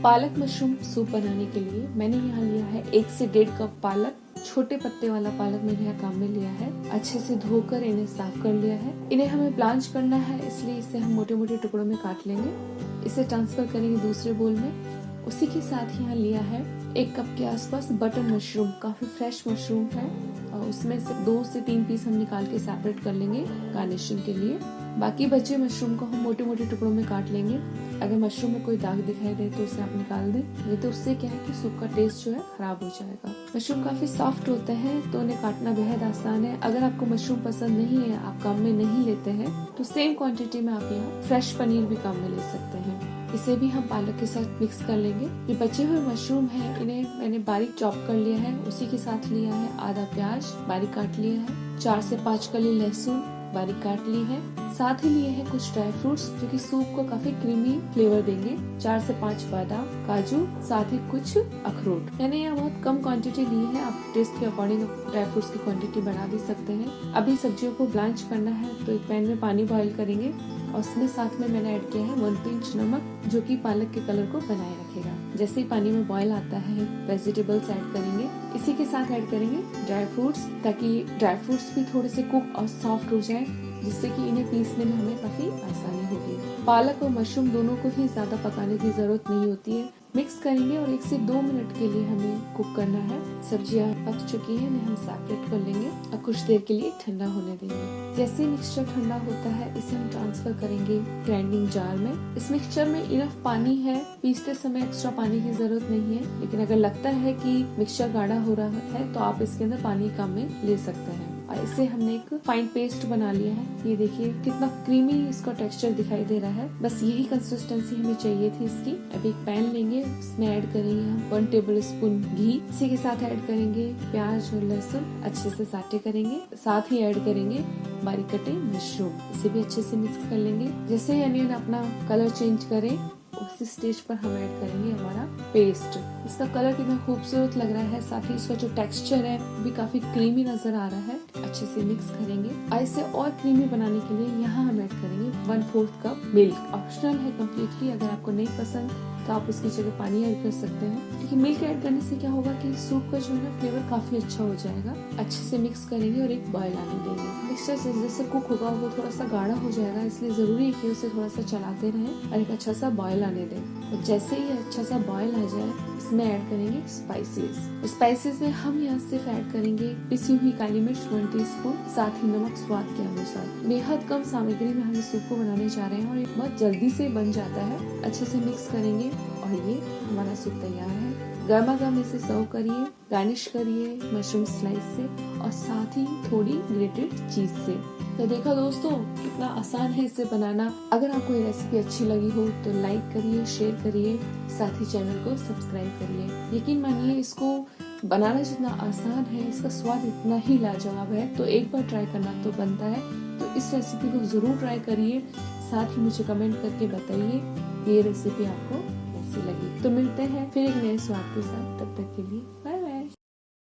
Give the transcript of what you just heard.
पालक mushroom soup बनाने के लिए मैंने यहाँ लिया है 1 से 1.5 कप पालक। छोटे पत्ते वाला पालक मैंने यहाँ काम में लिया है। अच्छे से धोकर इन्हें साफ कर लिया है। इन्हें हमें ब्लांच करना है, इसलिए इसे हम मोटे मोटे टुकड़ों में काट लेंगे। इसे ट्रांसफर करेंगे दूसरे बोल में। उसी के साथ यहाँ लिया है 1 कप के आसपास बटन मशरूम। काफी फ्रेश मशरूम है और उसमें से 2 से 3 पीस हम निकाल के सेपरेट कर लेंगे गार्निशिंग के लिए। बाकी बचे मशरूम को हम मोटे मोटे टुकड़ों में काट लेंगे। अगर मशरूम में कोई दाग दिखाई दे तो उसे आप निकाल दें, नहीं तो उससे क्या है कि सूप का टेस्ट जो है खराब हो जाएगा। मशरूम काफी सॉफ्ट होते हैं तो उन्हें काटना बेहद आसान है। अगर आपको मशरूम पसंद नहीं है, आप काम में नहीं लेते हैं, तो सेम क्वांटिटी में आप यहाँ फ्रेश पनीर भी काम में ले सकते हैं। इसे भी हम पालक के साथ मिक्स कर लेंगे। ये बचे हुए मशरूम है, इन्हें मैंने बारीक चॉप कर लिया है। उसी के साथ लिया है आधा प्याज बारीक काट लिया है, 4 से 5 कली लहसुन बारीक काट ली है। साथ ही लिए हैं कुछ ड्राई फ्रूट्स जो कि सूप को काफी क्रीमी फ्लेवर देंगे। 4 से 5 बादाम, काजू, साथ ही कुछ अखरोट। मैंने यहाँ बहुत कम क्वांटिटी ली है, आप टेस्ट के अकॉर्डिंग ड्राई फ्रूट्स की क्वांटिटी बढ़ा भी सकते हैं। अभी सब्जियों को ब्लांच करना है तो एक पैन में पानी बॉईल करेंगे और उसमें साथ में मैंने ऐड किया है 1 पिंच नमक, जो कि पालक के कलर को बनाए रखेगा। जैसे ही पानी में बॉईल आता है, वेजिटेबल्स ऐड करेंगे। इसी के साथ ऐड करेंगे ड्राई फ्रूट्स, ताकि ड्राई फ्रूट्स भी थोड़े से कुक और सॉफ्ट हो जाए, जिससे कि इन्हें पीसने में हमें काफी आसानी होगी। पालक और मशरूम दोनों को ही ज्यादा पकाने की जरूरत नहीं होती है। मिक्स करेंगे और 1 से 2 मिनट के लिए हमें कुक करना है। सब्जियां पक चुकी हैं, इन्हें हम सेपरेट कर लेंगे और कुछ देर के लिए ठंडा होने देंगे। जैसे मिक्सचर ठंडा होता है, इसे हम ट्रांसफर करेंगे ग्राइंडिंग जार में। इस मिक्सचर में इनफ पानी है, पीसते समय एक्स्ट्रा पानी की जरूरत नहीं है, लेकिन अगर लगता है कि मिक्सचर गाढ़ा हो रहा है तो आप इसके अंदर पानी कम में ले सकते हैं। और इसे हमने एक फाइन पेस्ट बना लिया है। ये देखिए कितना क्रीमी इसका टेक्सचर दिखाई दे रहा है। बस यही कंसिस्टेंसी हमें चाहिए थी इसकी। अब एक पैन लेंगे, उसमें ऐड करेंगे हम 1 टेबल स्पून घी। इसी के साथ ऐड करेंगे प्याज और लहसुन, अच्छे से साटे करेंगे। साथ ही ऐड करेंगे बारीक कटे मशरूम, इसे भी अच्छे से मिक्स कर लेंगे। जैसे ही अनियन अपना कलर चेंज करे, उसी स्टेज पर हम ऐड करेंगे हमारा पेस्ट। इसका कलर कितना खूबसूरत लग रहा है, साथ ही इसका जो टेक्सचर है भी काफी क्रीमी नजर आ रहा है। अच्छे से मिक्स करेंगे और इसे और क्रीमी बनाने के लिए यहाँ हम ऐड करेंगे 1/4 कप मिल्क। ऑप्शनल है कम्प्लीटली, अगर आपको नहीं पसंद तो आप उसकी जगह पानी ऐड कर सकते हैं। क्योंकि मिल्क ऐड करने से क्या होगा कि सूप का जो है ना फ्लेवर काफी अच्छा हो जाएगा। अच्छे से मिक्स करेंगे और एक बॉयल आने देंगे। मिक्सचर जैसे कुक होगा वो थोड़ा सा गाढ़ा हो जाएगा, इसलिए जरूरी है कि उसे थोड़ा सा चलाते रहें और एक अच्छा सा बॉयल आने दें। और जैसे ही अच्छा सा बॉयल आ जाए, इसमें ऐड करेंगे स्पाइसेस। स्पाइसेस में हम यहाँ सिर्फ ऐड करेंगे पिसी हुई काली मिर्च 1 टीस्पून, साथ ही नमक स्वाद के अनुसार। बेहद कम सामग्री में हम इस सूप को बनाने जा रहे हैं और ये बहुत जल्दी से बन जाता है। अच्छे से मिक्स करेंगे और ये हमारा सूप तैयार है। गर्मा गर्म इसे सर्व करिए, गार्निश करिए मशरूम स्लाइस से और साथ ही थोड़ी ग्रेटेड चीज से। तो देखा दोस्तों कितना आसान है इसे बनाना। अगर आपको ये रेसिपी अच्छी लगी हो तो लाइक करिए, शेयर करिए, साथ ही चैनल को सब्सक्राइब करिए। यकीन मानिए इसको बनाना जितना आसान है, इसका स्वाद इतना ही लाजवाब है। तो एक बार ट्राई करना तो बनता है। तो इस रेसिपी को जरूर ट्राई करिए, साथ ही मुझे कमेंट करके बताइए ये रेसिपी आपको कैसी लगी। तो मिलते हैं फिर एक नए स्वाद के साथ, तब तक के लिए